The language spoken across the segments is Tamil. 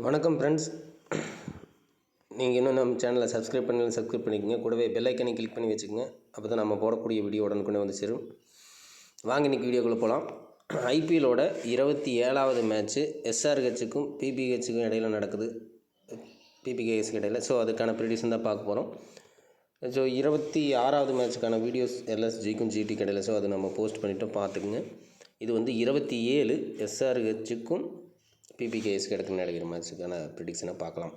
வணக்கம் ஃப்ரெண்ட்ஸ். நீங்கள் இன்னும் நம்ம சேனலை சப்ஸ்கிரைப் பண்ணிக்கோங்க. கூடவே பெல் ஐக்கனை கிளிக் பண்ணி வச்சுக்கோங்க. அப்போ தான் நம்ம போடக்கூடிய வீடியோ உடனுக்குடனே வந்து சேரும். வாங்க இன்றைக்கி வீடியோக்குள்ளே போகலாம். ஐபிஎல்லோட 27வது மேட்ச்சு எஸ்ஆர்ஹெச்சுக்கும் பிபிஹெச்சுக்கும் இடையில் நடக்குது. பிபிகேஎஸ்க்கு இடையில். ஸோ அதுக்கான ப்ரிடிக்ஷன் தான் பார்க்க போகிறோம். ஸோ 26வது மேட்ச்சுக்கான வீடியோஸ் எல்எஸ்ஜிக்கும் ஜிடிக்கு இடையில். ஸோ அது நம்ம போஸ்ட் பண்ணிவிட்டு பார்த்துக்குங்க. இது வந்து 27 எஸ்ஆர்ஹெச்சுக்கும் பிபிகேஎஸ்க்கு இடத்துல நடக்கிற மேட்ச்சுக்கான ப்ரிடிக்ஷனை பார்க்கலாம்.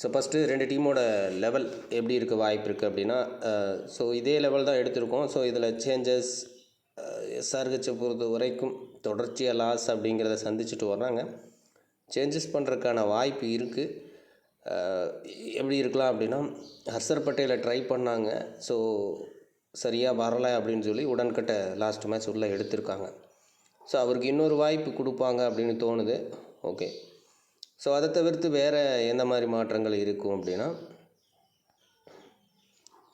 ஸோ ஃபஸ்ட்டு ரெண்டு டீமோட லெவல் எப்படி இருக்க வாய்ப்பு இருக்குது அப்படின்னா, ஸோ இதே லெவல் தான் எடுத்திருக்கோம். ஸோ இதில் சேஞ்சஸ் எஸ்ஆர்ஹெச்சை பொறுத்த வரைக்கும் தொடர்ச்சியாக லாஸ் அப்படிங்கிறத சந்திச்சுட்டு வர்றாங்க. சேஞ்சஸ் பண்ணுறதுக்கான வாய்ப்பு இருக்குது. எப்படி இருக்கலாம் அப்படின்னா, ஹர்ஷர் பட்டேலை ட்ரை பண்ணாங்க. ஸோ சரியாக வரலை அப்படின்னு சொல்லி உடன்கட்டை லாஸ்ட் மேட்ச் உள்ளே எடுத்திருக்காங்க. ஸோ அவருக்கு இன்னொரு வாய்ப்பு கொடுப்பாங்க அப்படின்னு தோணுது. ஓகே. ஸோ அதை தவிர்த்து வேறு எந்த மாதிரி மாற்றங்கள் இருக்கும் அப்படின்னா,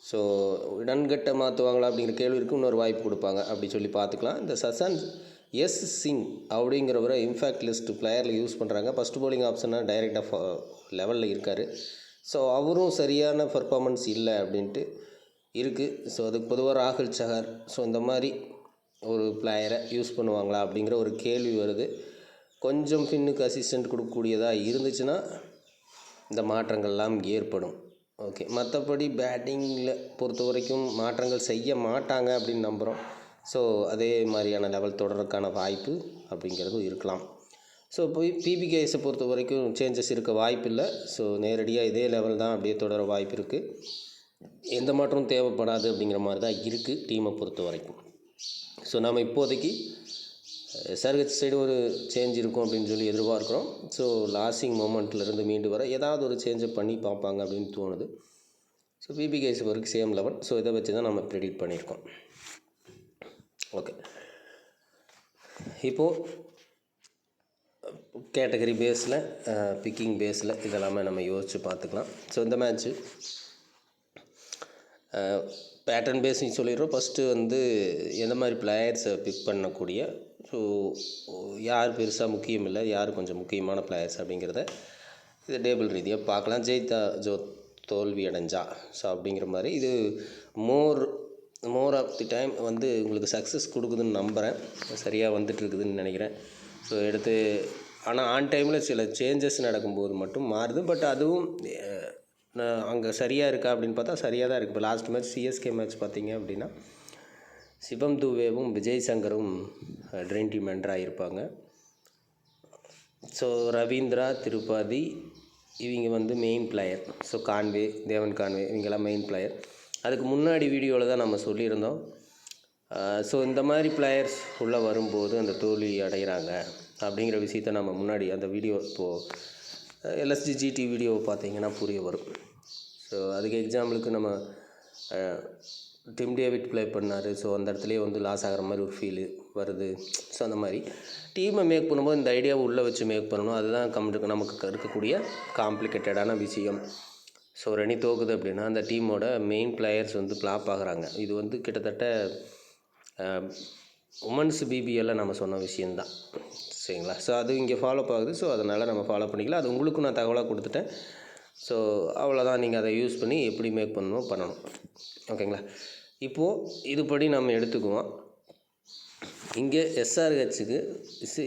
ஸோ உடன்கட்டை மாற்றுவாங்களா அப்படிங்கிற கேள்வி இருக்குது. இன்னொரு வாய்ப்பு கொடுப்பாங்க அப்படி சொல்லி பார்த்துக்கலாம். இந்த சசான் எஸ் சிங் அப்படிங்கிறவரை இம்பாக்ட் லிஸ்ட் பிளேயரில் யூஸ் பண்ணுறாங்க. ஃபஸ்ட் பவுலிங் ஆப்ஷனாக டைரெக்டாக லெவலில் இருக்கார். ஸோ அவரும் சரியான பர்ஃபார்மன்ஸ் இல்லை அப்படின்ட்டு இருக்குது. ஸோ அதுக்கு பொதுவாக ராகுல் சஹர், ஸோ இந்த மாதிரி ஒரு பிளேயரை யூஸ் பண்ணுவாங்களா அப்படிங்கிற ஒரு கேள்வி வருது. கொஞ்சம் பின்னுக்கு அசிஸ்டண்ட் கொடுக்கக்கூடியதாக இருந்துச்சுன்னா இந்த மாற்றங்கள்லாம் ஏற்படும். ஓகே. மற்றபடி பேட்டிங்கில் பொறுத்த வரைக்கும் மாற்றங்கள் செய்ய மாட்டாங்க அப்படின்னு நம்புகிறோம். ஸோ அதே மாதிரியான லெவல் தொடர்றதுக்கான வாய்ப்பு அப்படிங்கிறதும் இருக்கலாம். ஸோ போய் பிபிகேஎஸை பொறுத்த வரைக்கும் சேஞ்சஸ் இருக்க வாய்ப்பு இல்லை. ஸோ நேரடியாக இதே லெவல் தான் அப்படியே தொடர வாய்ப்பு இருக்குது. எந்த மாற்றமும் தேவைப்படாது அப்படிங்கிற மாதிரி தான் இருக்குது டீமை பொறுத்த வரைக்கும். ஸோ நம்ம இப்போதைக்கு எஸ்ஆர்ஹெச் சைடு ஒரு சேஞ்ச் இருக்கும் அப்படின்னு சொல்லி எதிர்பார்க்குறோம். ஸோ லாஸிங் மொமெண்ட்லேருந்து மீண்டு வர ஏதாவது ஒரு சேஞ்சை பண்ணி பார்ப்பாங்க அப்படின்னு தோணுது. ஸோ பிபிகேஎஸ் வரைக்கும் சேம் லெவல். ஸோ இதை வச்சு தான் நம்ம ப்ரெடிக்ட் பண்ணியிருக்கோம். ஓகே. இப்போது கேட்டகரி பேஸில், பிக்கிங் பேஸில் இதெல்லாமே நம்ம யோசித்து பார்த்துக்கலாம். ஸோ இந்த மேட்ச்சு பேட்டர்ன் பேஸிங் சொல்லிடுறோம். ஃபஸ்ட்டு வந்து எந்த மாதிரி பிளேயர்ஸை பிக் பண்ணக்கூடிய, ஸோ யார் பெருசாக முக்கியம் இல்லை, யார் கொஞ்சம் முக்கியமான பிளேயர்ஸ் அப்படிங்கிறத இது டேபிள் ரீதியாக பார்க்கலாம். ஜெயித்தா தோல்வி அடைஞ்சா ஸோ அப்படிங்கிற மாதிரி இது மோர் ஆஃப் தி டைம் வந்து உங்களுக்கு சக்ஸஸ் கொடுக்குதுன்னு நம்புகிறேன். சரியாக வந்துட்டுருக்குதுன்னு நினைக்கிறேன். ஸோ எடுத்து ஆனால் ஆன் டைமில் சில சேஞ்சஸ் நடக்கும்போது மட்டும் மாறுது. பட் அதுவும் அங்கே சரியாக இருக்கா அப்படின்னு பார்த்தா சரியாக தான் இருக்குது. இப்போ லாஸ்ட் மேட்ச் சிஎஸ்கே மேட்ச் பார்த்தீங்க அப்படின்னா சிவம் துவேவும் விஜய் சங்கரும் ட்ரீம் டீம் என்டர் ஆகியிருப்பாங்க. ஸோ ரவீந்திரா திரிபாதி இவங்க வந்து main player. So Devon Conway இவங்கெல்லாம் மெயின் பிளேயர். அதுக்கு முன்னாடி வீடியோவில் தான் நம்ம சொல்லியிருந்தோம். ஸோ இந்த மாதிரி பிளேயர்ஸ் உள்ளே வரும்போது அந்த தோல்வி அடைகிறாங்க அப்படிங்கிற விஷயத்தை நம்ம முன்னாடி அந்த வீடியோ இப்போது எல்எஸ்ஜி ஜிடி வீடியோவை பார்த்தீங்கன்னா புரிய வரும். ஸோ அதுக்கு எக்ஸாம்பிளுக்கு நம்ம டிம் டேவிட் ப்ளே பண்ணார். ஸோ அந்த இடத்துலேயே வந்து லாஸ் ஆகிற மாதிரி ஒரு ஃபீலு வருது. ஸோ அந்த மாதிரி டீமை மேக் பண்ணும்போது இந்த ஐடியாவை உள்ளே வச்சு மேக் பண்ணணும். அதுதான் நமக்கு இருக்கக்கூடிய காம்ப்ளிகேட்டடான விஷயம். ஸோ ஒரு அணி தோக்குது அப்படின்னா அந்த டீமோட மெயின் பிளேயர்ஸ் வந்து ஃப்ளாப் ஆகுறாங்க. இது வந்து கிட்டத்தட்ட உமன்ஸ் பிபிஎல்லில் நம்ம சொன்ன விஷயந்தான். சரிங்களா? ஸோ அது இங்கே ஃபாலோ ஆகுது. ஸோ அதனால் நம்ம ஃபாலோ பண்ணிக்கலாம். அது உங்களுக்கும் நான் தகவலாக கொடுத்துட்டேன். ஸோ அவ்வளோதான். நீங்கள் அதை யூஸ் பண்ணி எப்படி மேக் பண்ணணும். ஓகேங்களா? இப்போது இதுபடி நம்ம எடுத்துக்குவோம். இங்கே எஸ்ஆர்ஹெச்சுக்கு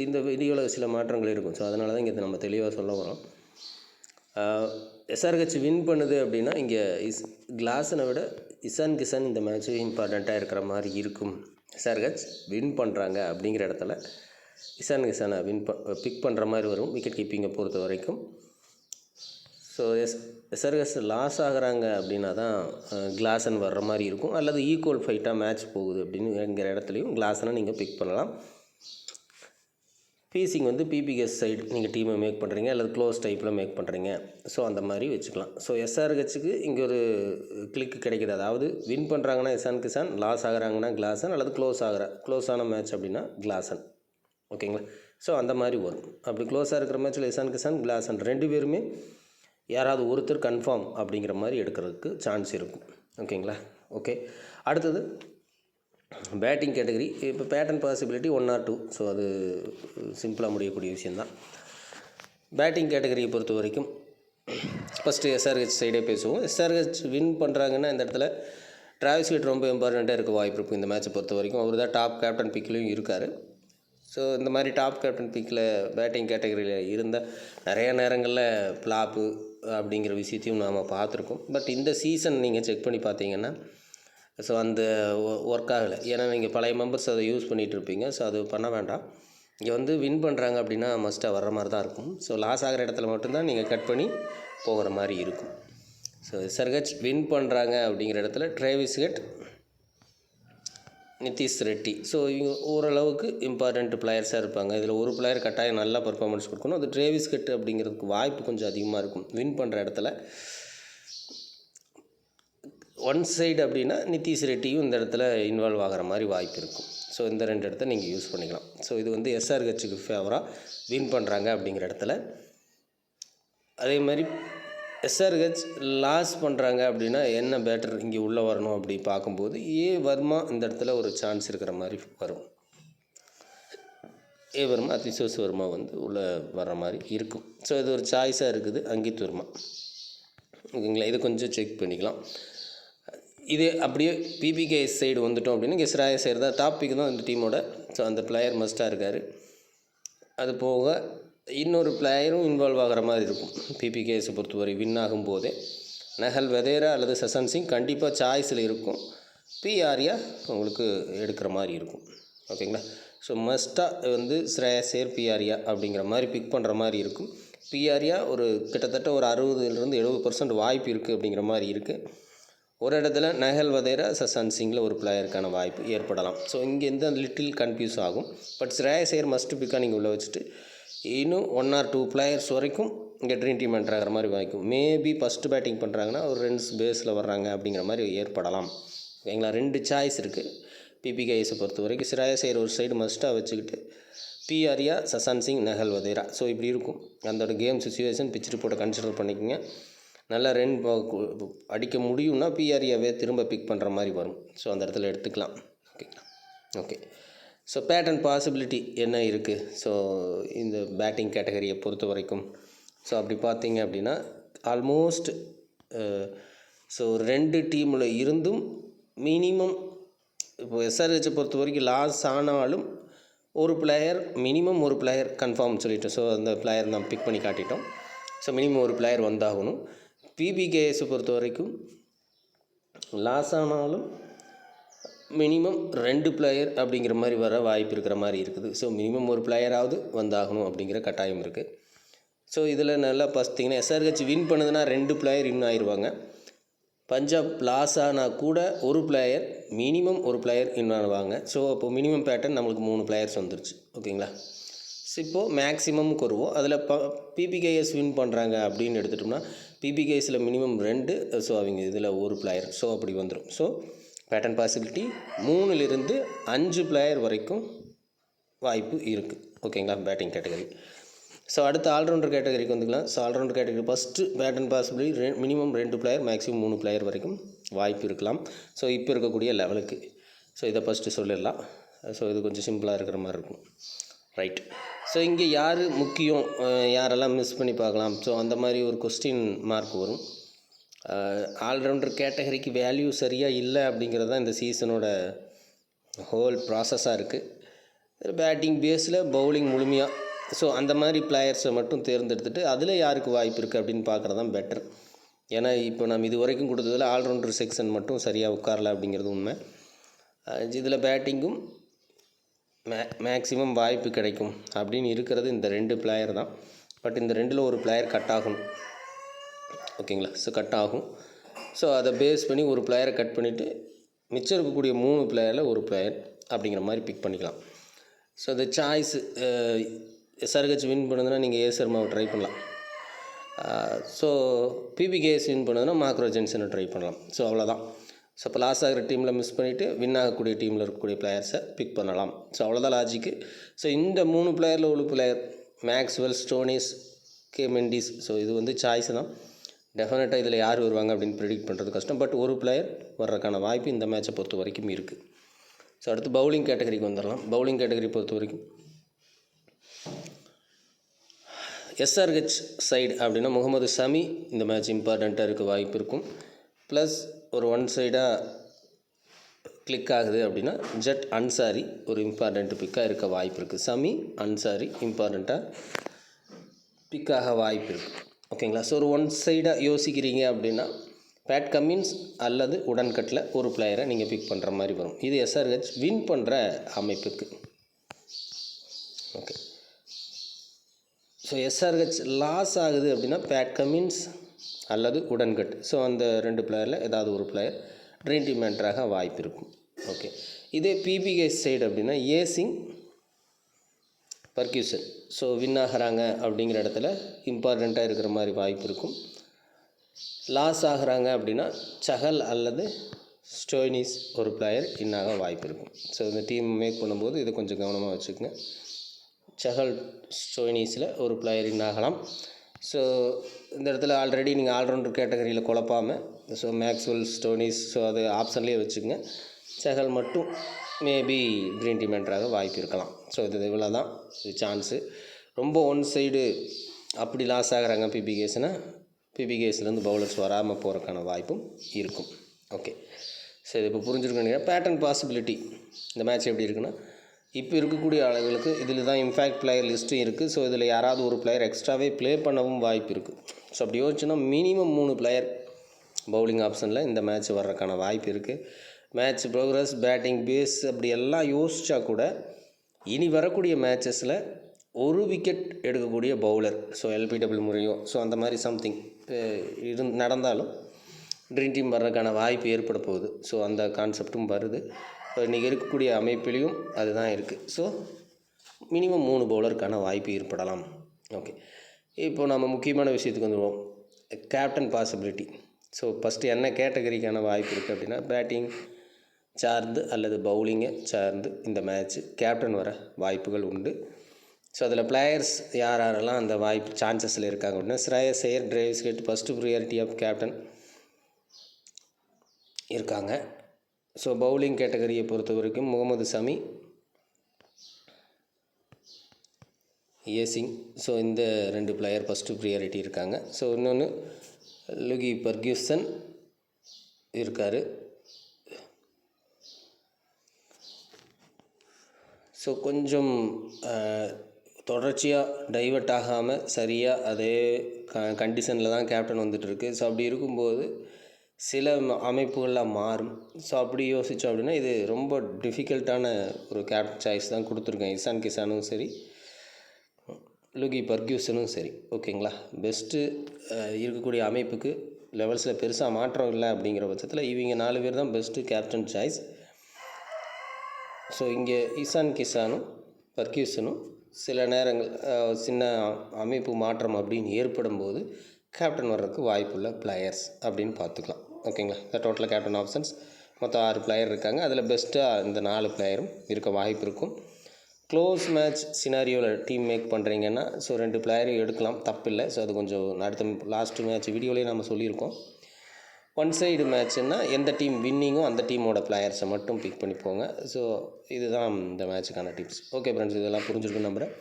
இந்த வீடியோவில் சில மாற்றங்கள் இருக்கும். ஸோ அதனால தான் இங்கே நம்ம தெளிவாக சொல்ல வரோம். எஸ்ஆர்ஹெச் வின் பண்ணுது அப்படின்னா இங்கே கிளாஸனை விட இசான் கிசான் இந்த மேட்ச்சு இம்பார்ட்டண்ட்டாக இருக்கிற மாதிரி இருக்கும். எஸ்ஆர்ஹெச் வின் பண்ணுறாங்க அப்படிங்கிற இடத்துல இசான் கிசானை பிக் பண்ணுற மாதிரி வரும் விக்கெட் கீப்பிங்கை பொறுத்த வரைக்கும். ஸோ எஸ்ஆர்ஹெச் லாஸ் ஆகிறாங்க அப்படின்னா தான் கிளாஸன் வர்ற மாதிரி இருக்கும். அல்லது ஈக்குவல் ஃபைட்டாக மேட்ச் போகுது அப்படிங்கிற இடத்துலையும் கிளாஸனை நீங்கள் பிக் பண்ணலாம். பீசிங் வந்து பிபிகேஎஸ் சைடு நீங்கள் டீமை மேக் பண்ணுறீங்க அல்லது க்ளோஸ் டைப்பில் மேக் பண்ணுறீங்க. ஸோ அந்த மாதிரி வச்சுக்கலாம். ஸோ எஸ்ஆர்ஹெச்சுக்கு இங்கே ஒரு கிளிக்கு கிடைக்கிது. அதாவது வின் பண்ணுறாங்கன்னா இசான் கிசான், லாஸ் ஆகிறாங்கன்னா கிளாஸன், அல்லது க்ளோஸான மேட்ச் அப்படின்னா கிளாஸன். ஓகேங்களா? ஸோ அந்த மாதிரி வரும். அப்படி க்ளோஸாக இருக்கிற மேட்ச்சில் இசான் கிசான், கிளாஸன் ரெண்டு பேருமே யாராவது ஒருத்தர் கன்ஃபார்ம் அப்படிங்கிற மாதிரி எடுக்கிறதுக்கு சான்ஸ் இருக்கும். ஓகேங்களா? ஓகே. அடுத்தது பேட்டிங் கேட்டகரி. இப்போ பேட்டர்ன் பாசிபிலிட்டி 1 or 2. ஸோ அது சிம்பிளாக முடியக்கூடிய விஷயந்தான். பேட்டிங் கேட்டகரியை பொறுத்த வரைக்கும் ஃபஸ்ட்டு எஸ்ஆர்ஹெச் சைடே பேசுவோம். எஸ்ஆர்ஹெச் வின் பண்ணுறாங்கன்னா இந்த இடத்துல டிராவிஸ் ஹெட் ரொம்ப இம்பார்ட்டண்ட்டாக இருக்க வாய்ப்பு இருக்கும் இந்த மேட்ச்சை பொறுத்த வரைக்கும். அவர் தான் டாப் கேப்டன் பிக்லேயும் இருக்கார். ஸோ இந்த மாதிரி டாப் கேப்டன் பிக்கில் பேட்டிங் கேட்டகரியில் இருந்தால் நிறைய நேரங்களில் ஃப்ளாப்பு அப்படிங்கிற விஷயத்தையும் நாம் பார்த்துருக்கோம். பட் இந்த சீசன் நீங்கள் செக் பண்ணி பார்த்தீங்கன்னா ஸோ அந்த ஒர்க் ஆகலை. ஏன்னா நீங்கள் பழைய மெம்பர்ஸ் அதை யூஸ் பண்ணிகிட்ருப்பீங்க. ஸோ அது பண்ண வேண்டாம். இங்கே வந்து வின் பண்ணுறாங்க அப்படின்னா மஸ்ட்டாக வர்ற மாதிரி தான் இருக்கும். ஸோ லாஸ் ஆகிற இடத்துல மட்டும்தான் நீங்கள் கட் பண்ணி போகிற மாதிரி இருக்கும். ஸோ எஸ்ஆர்ஹெச் வின் பண்ணுறாங்க அப்படிங்கிற இடத்துல Travis head, Nitish Reddy, so இவங்க ஓரளவுக்கு இம்பார்ட்டண்ட் பிளேயர்ஸாக இருப்பாங்க. இதில் ஒரு பிளேயர் கட்டாயம் நல்லா பர்ஃபார்மன்ஸ் கொடுக்கணும். அது டிராவிஸ் ஹெட் அப்படிங்கிறதுக்கு வாய்ப்பு கொஞ்சம் அதிகமாக இருக்கும். வின் பண்ணுற இடத்துல ஒன் சைடு அப்படின்னா நிதிஷ் ரெட்டியும் இந்த இடத்துல இன்வால்வ் ஆகிற மாதிரி வாய்ப்பு இருக்கும். ஸோ இந்த ரெண்டு இடத்த நீங்கள் யூஸ் பண்ணிக்கலாம். ஸோ இது வந்து எஸ்ஆர்ஹெச்சுக்கு ஃபேவராக வின் பண்ணுறாங்க அப்படிங்கிற இடத்துல. அதே மாதிரி எஸ்ஆர்ஹெச் லாஸ் பண்ணுறாங்க அப்படின்னா என்ன பேட்டர் இங்கே உள்ளே வரணும் அப்படி பார்க்கும்போது வர்மா இந்த இடத்துல ஒரு சான்ஸ் இருக்கிற மாதிரி வரும். வர்மா, அதிசோஸ் வர்மா வந்து உள்ளே வர்ற மாதிரி இருக்கும். ஸோ இது ஒரு சாய்ஸாக இருக்குது. அங்கித் வர்மா, ஓகேங்களா, இது கொஞ்சம் செக் பண்ணிக்கலாம். இதே அப்படியே பிபிகேஎஸ் சைடு வந்துட்டோம் அப்படின்னா இங்கே ஸ்ரேயஸ் ஐயர் தான் டாபிக் தான் இந்த டீமோட. ஸோ அந்த பிளேயர் மஸ்ட்டாக இருக்கார். அது போக இன்னொரு பிளேயரும் இன்வால்வ் ஆகிற மாதிரி இருக்கும். பிபிகேஎஸை பொறுத்தவரை வின் ஆகும்போதே நஹல் வதேரா அல்லது சசன் சிங் கண்டிப்பாக சாய்ஸில் இருக்கும். ஆர்யா உங்களுக்கு எடுக்கிற மாதிரி இருக்கும். ஓகேங்களா. ஸோ மஸ்ட்டாக வந்து ஸ்ரேயஸ் ஐயர், ஆர்யா அப்படிங்கிற மாதிரி பிக் பண்ணுற மாதிரி இருக்கும். ஆர்யா ஒரு கிட்டத்தட்ட ஒரு 60-70% வாய்ப்பு இருக்குது அப்படிங்கிற மாதிரி இருக்குது. ஒரு இடத்துல நஹல் வதேரா, சசாந்த் சிங்கில் ஒரு பிளேயருக்கான வாய்ப்பு ஏற்படலாம். ஸோ இங்கே இந்த லிட்டில் கன்ஃபியூஸ் ஆகும். பட் ஸ்ரேயஸ் ஐயர் மஸ்ட்டு பிக்காக நீங்கள் உள்ளே வச்சுட்டு இன்னும் 1 or 2 பிளேயர்ஸ் வரைக்கும் இங்கே ட்ரீம் டீம் என்ட்ரு ஆகிற மாதிரி வாய்க்கும். மேபி ஃபஸ்ட்டு பேட்டிங் பண்ணுறாங்கன்னா ஒரு 2 பேஸில் வர்றாங்க அப்படிங்கிற மாதிரி ஏற்படலாம். ஓகேங்களா. 2 சாய்ஸ் இருக்குது பிபிகேஎஸை பொறுத்த வரைக்கும். ஸ்ரேயஸ் ஐயர் ஒரு சைடு மஸ்ட்டாக வச்சுக்கிட்டு ஆர்யா, சசாந்த் சிங், நஹல் வதேரா. ஸோ இப்படி இருக்கும் அதோட கேம் சிச்சுவேஷன். பிச் ரிப்போர்ட்டை கன்சிடர் பண்ணிக்கோங்க. நல்லா ரன் அடிக்க முடியும்னா ஆர்யாவே திரும்ப பிக் பண்ணுற மாதிரி வரும். ஸோ அந்த இடத்துல எடுத்துக்கலாம். ஓகேங்களா. ஓகே. ஸோ பேட்டர்ன் பாசிபிலிட்டி என்ன இருக்குது ஸோ இந்த பேட்டிங் கேட்டகரியை பொறுத்த வரைக்கும்? ஸோ அப்படி பார்த்தீங்க அப்படின்னா ஆல்மோஸ்ட் ஸோ 2 டீமில் இருந்தும் மினிமம் இப்போ எஸ்ஆர்ஹெச்சை பொறுத்த வரைக்கும் லாஸ் ஆனாலும் ஒரு பிளேயர் மினிமம் ஒரு பிளேயர் கன்ஃபார்ம் சொல்லிட்டோம். ஸோ அந்த பிளேயர் நம்ம பிக் பண்ணி காட்டிட்டோம். ஸோ மினிமம் ஒரு பிளேயர் வந்தாகணும். பிபிகேஎஸை பொறுத்த வரைக்கும் லாஸ் ஆனாலும் மினிமம் 2 பிளேயர் அப்படிங்கிற மாதிரி வர வாய்ப்பு இருக்கிற மாதிரி இருக்குது. ஸோ மினிமம் ஒரு பிளேயராவது வந்தாகணும் அப்படிங்கிற கட்டாயம் இருக்குது. ஸோ இதில் நல்லா பார்த்தீங்கன்னா எஸ்ஆர்ஹெச் வின் பண்ணுதுன்னா 2 பிளேயர் இன்னும் ஆயிடுவாங்க. பஞ்சாப் லாஸ் ஆனால் கூட ஒரு பிளேயர் மினிமம் ஒரு பிளேயர் இன்னும் ஆவாங்க. ஸோ அப்போது மினிமம் பேட்டர்ன் நம்மளுக்கு 3 பிளேயர்ஸ் வந்துருச்சு. ஓகேங்களா. ஸோ இப்போது மேக்ஸிமம்க்கு வருவோம். அதில் பிபிகேஎஸ் வின் பண்ணுறாங்க அப்படின்னு எடுத்துட்டோம்னா பிபிகேஎஸில் மினிமம் 2, ஸோ அவங்க இதில் ஒரு பிளேயர். ஸோ அப்படி வந்துடும். ஸோ பேட்டர்ன் பாசிபிலிட்டி 3லிருந்து 5 பிளேயர் வரைக்கும் வாய்ப்பு இருக்குது. ஓகேங்களா. Batting category. ஸோ அடுத்து ஆல்ரவுண்டர் கேட்டகரிக்கு வந்துக்கலாம். So all rounder category first pattern possibility minimum 2 player, maximum 3 player வரைக்கும் வாய்ப்பு இருக்கலாம். ஸோ இப்போ இருக்கக்கூடிய லெவலுக்கு. ஸோ இதை ஃபஸ்ட்டு சொல்லிடலாம். ஸோ இது கொஞ்சம் சிம்பிளாக இருக்கிற மாதிரி இருக்கும். ரைட். ஸோ இங்கே யார் முக்கியம், யாரெல்லாம் மிஸ் பண்ணி பார்க்கலாம், ஸோ அந்த மாதிரி ஒரு கொஸ்டின் மார்க் வரும். ஆல்ரவுண்டர் கேட்டகரிக்கு வேல்யூ சரியாக இல்லை அப்படிங்கிறது தான் இந்த சீசனோட ஹோல் ப்ராசஸாக இருக்குது. பேட்டிங் பேஸில் பவுலிங் முழுமையாக, ஸோ அந்த மாதிரி பிளேயர்ஸை மட்டும் தேர்ந்தெடுத்துட்டு அதில் யாருக்கு வாய்ப்பு இருக்குது அப்படின்னு பார்க்குறது தான் பெட்டர். ஏன்னா இப்போ நம்ம இது வரைக்கும் கொடுத்ததில் ஆல்ரவுண்டர் செக்ஷன் மட்டும் சரியாக உட்காரல அப்படிங்கிறது உண்மை. இதில் பேட்டிங்கும் மேக்ஸிமம் வாய்ப்பு கிடைக்கும் அப்படின்னு இருக்கிறது இந்த 2 பிளேயர் தான். பட் இந்த 2ல் ஒரு பிளேயர் கட் ஆகணும். ஓகேங்களா. ஸோ கட் ஆகும். ஸோ அதை பேஸ் பண்ணி ஒரு பிளேயரை கட் பண்ணிவிட்டு மிச்சம் இருக்கக்கூடிய 3 பிளேயரில் ஒரு பிளேயர் அப்படிங்கிற மாதிரி பிக் பண்ணிக்கலாம். ஸோ இந்த சாய்ஸ் எஸ்ஆர்ஹெச் வின் பண்ணுதுன்னா நீங்கள் சர்மாவை ட்ரை பண்ணலாம். ஸோ பிபிகேஎஸ் வின் பண்ணுதுன்னா மாக்ரோ ஜென்சனை ட்ரை பண்ணலாம். ஸோ அவ்வளோதான். ஸோ இப்போ லாஸ் ஆகிற டீமில் மிஸ் பண்ணிவிட்டு வின் ஆகக்கூடிய டீமில் இருக்கக்கூடிய பிளேயர்ஸை பிக் பண்ணலாம். ஸோ அவ்வளோதான் லாஜிக்கு. ஸோ இந்த 3 பிளேயரில் ஒரு player Maxwell, Stoinis, K Mendis. So இது வந்து சாய்ஸ் தான். டெஃபினட்டாக இதில் யார் வருவாங்க அப்படின்னு ப்ரெடிக்ட் பண்ணுறது கஷ்டம். பட் ஒரு பிளேயர் வர்றதுக்கான வாய்ப்பு இந்த மேட்சை பொறுத்த வரைக்கும் இருக்குது. ஸோ அடுத்து பவுலிங் கேட்டகரிக்கு வந்துடலாம். பவுலிங் கேட்டகரி பொறுத்த வரைக்கும் எஸ்ஆர்ஹெச் சைடு அப்படின்னா முகமது ஷமி இந்த மேட்ச் இம்பார்ட்டண்ட்டாக இருக்க வாய்ப்பு இருக்கும். ப்ளஸ் ஒரு ஒன் சைடாக கிளிக் ஆகுது அப்படின்னா ஜட் அன்சாரி ஒரு இம்பார்ட்டண்ட் பிக்காக இருக்க வாய்ப்பு இருக்குது. ஷமி அன்சாரி இம்பார்ட்டண்ட்டாக பிக்காக வாய்ப்பு இருக்குது. ஓகேங்களா. ஸோ ஒரு ஒன் சைடாக யோசிக்கிறீங்க அப்படின்னா பேட் கமின்ஸ் அல்லது உடன்கட்டில் ஒரு பிளேயரை நீங்கள் பிக் பண்ணுற மாதிரி வரும். இது எஸ்ஆர்ஹெச் வின் பண்ணுற அமைப்புக்கு. ஓகே. ஸோ எஸ்ஆர்ஹெச் லாஸ் ஆகுது அப்படின்னா பேட் கமின்ஸ் அல்லது உடன்கட். ஸோ அந்த 2 பிளேயரில் ஏதாவது ஒரு பிளேயர் ட்ரீம் டீம் என்ட்ராக வாய்ப்பு இருக்கும். ஓகே. இதே பிபிகே சைடு அப்படின்னா ஏசிங் பர்க்யூசன் ஸோ வின் ஆகிறாங்க அப்படிங்கிற இடத்துல இம்பார்ட்டண்ட்டாக இருக்கிற மாதிரி வாய்ப்பு இருக்கும். லாஸ் ஆகிறாங்க அப்படின்னா சஹல் அல்லது ஸ்டோய்னிஸ் ஒரு பிளேயர் இன்னாக வாய்ப்பு இருக்கும். ஸோ இந்த டீம் மேக் பண்ணும்போது இதை கொஞ்சம் கவனமாக வச்சுக்கோங்க. சஹல் ஸ்டோய்னிஸில் ஒரு பிளேயர் இன்னாகலாம். ஸோ இந்த இடத்துல ஆல்ரெடி நீங்கள் ஆல்ரவுண்டர் கேட்டகரியில் குழப்பாமல் ஸோ மேக்ஸ்வெல் ஸ்டோனிஸ் ஸோ அது ஆப்ஷன்லேயே வச்சுக்கோங்க. சஹல் மட்டும் மேபி ட்ரீம் டீம் என்ட்ராக வாய்ப்பு இருக்கலாம். ஸோ இது இவ்வளோ தான் இது சான்ஸு. ரொம்ப ஒன் சைடு அப்படி லாஸ் ஆகிறாங்க பிபிகேஸ்லேருந்து பவுலர்ஸ் வராமல் போகிறதுக்கான வாய்ப்பும் இருக்கும். ஓகே. சரி, இப்போ புரிஞ்சுருக்கீங்க பேட்டர்ன் பாசிபிலிட்டி இந்த மேட்ச் எப்படி இருக்குன்னா, இப்போ இருக்கக்கூடிய ஆளுகளுக்கு இதில் தான் இம்பேக்ட் பிளேயர் லிஸ்ட்டும் இருக்குது. ஸோ இதில் யாராவது ஒரு பிளேயர் எக்ஸ்ட்ராவே ப்ளே பண்ணவும் வாய்ப்பு இருக்குது. ஸோ அப்படி யோசிச்சுன்னா மினிமம் 3 பிளேயர் பவுலிங் ஆப்ஷனில் இந்த மேட்ச் வர்றதுக்கான வாய்ப்பு இருக்குது. மேட்ச் ப்ரோக்ரஸ் பேட்டிங் பேஸ் அப்படி எல்லாம் யோசித்தா கூட இனி வரக்கூடிய மேட்சஸில் ஒரு விக்கெட் எடுக்கக்கூடிய பவுலர் ஸோ எல்பிடபிள்யூ முறையோ ஸோ அந்த மாதிரி சம்திங் நடந்தாலும் ட்ரீம் டீம் வர்றதுக்கான வாய்ப்பு ஏற்பட போகுது. ஸோ அந்த கான்செப்டும் வருது. இப்போ இன்றைக்கி இருக்கக்கூடிய அமைப்பிலையும் அதுதான் இருக்குது. ஸோ மினிமம் 3 பவுலருக்கான வாய்ப்பு ஏற்படலாம். ஓகே. இப்போ நம்ம முக்கியமான விஷயத்துக்கு வந்துடுவோம். Captain possibility. ஸோ ஃபஸ்ட்டு என்ன கேட்டகரிக்கான வாய்ப்பு இருக்குது அப்படின்னா பேட்டிங் சார்ந்து அல்லது பவுலிங்கை சார்ந்து இந்த மேட்ச்சு கேப்டன் வர வாய்ப்புகள் உண்டு. ஸோ அதில் பிளேயர்ஸ் யாரெல்லாம் அந்த வாய்ப்பு சான்சஸில் இருக்காங்க அப்படின்னா Shreyas Iyer, Travis Head first priority of captain இருக்காங்க. ஸோ பவுலிங் கேட்டகரியை பொறுத்த வரைக்கும் முகமது ஷமி, ஏசிங் ஸோ இந்த 2 பிளேயர் ஃபஸ்ட்டு ப்ரியாரிட்டி இருக்காங்க. ஸோ இன்னொன்று லுகி பர்க்யூசன் இருக்கார். ஸோ கொஞ்சம் தொடர்ச்சியாக டைவர்ட் ஆகாமல் சரியாக அதே கண்டிஷனில் தான் கேப்டன் வந்துட்டுருக்கு. ஸோ அப்படி இருக்கும்போது சில அமைப்புகளில் மாறும். ஸோ அப்படி யோசித்தோம் அப்படின்னா இது ரொம்ப டிஃபிகல்ட்டான ஒரு கேப்டன் சாய்ஸ் தான் கொடுத்துருக்கேன். இசான் கிசானும் சரி, லுகி பர்க்யூசனும் சரி. ஓகேங்களா. பெஸ்ட்டு இருக்கக்கூடிய அமைப்புக்கு லெவல்ஸில் பெருசாக மாற்றம் இல்லை அப்படிங்கிற பட்சத்தில் இவங்க 4 பேர் தான் பெஸ்ட்டு கேப்டன் சாய்ஸ். ஸோ இங்கே இசான் கிசானும் பர்க்யூசனும் சில நேரங்கள் சின்ன அமைப்பு மாற்றம் அப்படின்னு ஏற்படும் போது கேப்டன் வர்றதுக்கு வாய்ப்புள்ள பிளேயர்ஸ் அப்படின்னு பார்த்துக்கலாம். ஓகேங்களா. டோட்டலாக கேப்டன் ஆப்ஷன்ஸ் மொத்தம் 6 பிளேயர் இருக்காங்க. அதில் பெஸ்ட்டாக இந்த 4 பிளேயரும் இருக்க வாய்ப்பு இருக்கும். க்ளோஸ் மேட்ச் சினாரியோவில் டீம் மேக் பண்ணுறீங்கன்னா ஸோ 2 பிளேயரையும் எடுக்கலாம், தப்பில்லை. ஸோ அது கொஞ்சம் அடுத்த லாஸ்ட்டு மேட்ச் வீடியோலேயே நம்ம சொல்லியிருக்கோம். ஒன் சைடு மேட்ச்சுன்னா எந்த டீம் வின்னிங்கோ அந்த டீமோட பிளேயர்ஸை மட்டும் பிக் பண்ணி போங்க. ஸோ இதுதான் இந்த மேட்சுக்கான டிப்ஸ். ஓகே ஃப்ரெண்ட்ஸ், இதெல்லாம் புரிஞ்சுருக்குன்னு நம்புகிறேன்.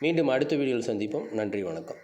மீண்டும் அடுத்த வீடியோவில் சந்திப்போம். நன்றி, வணக்கம்.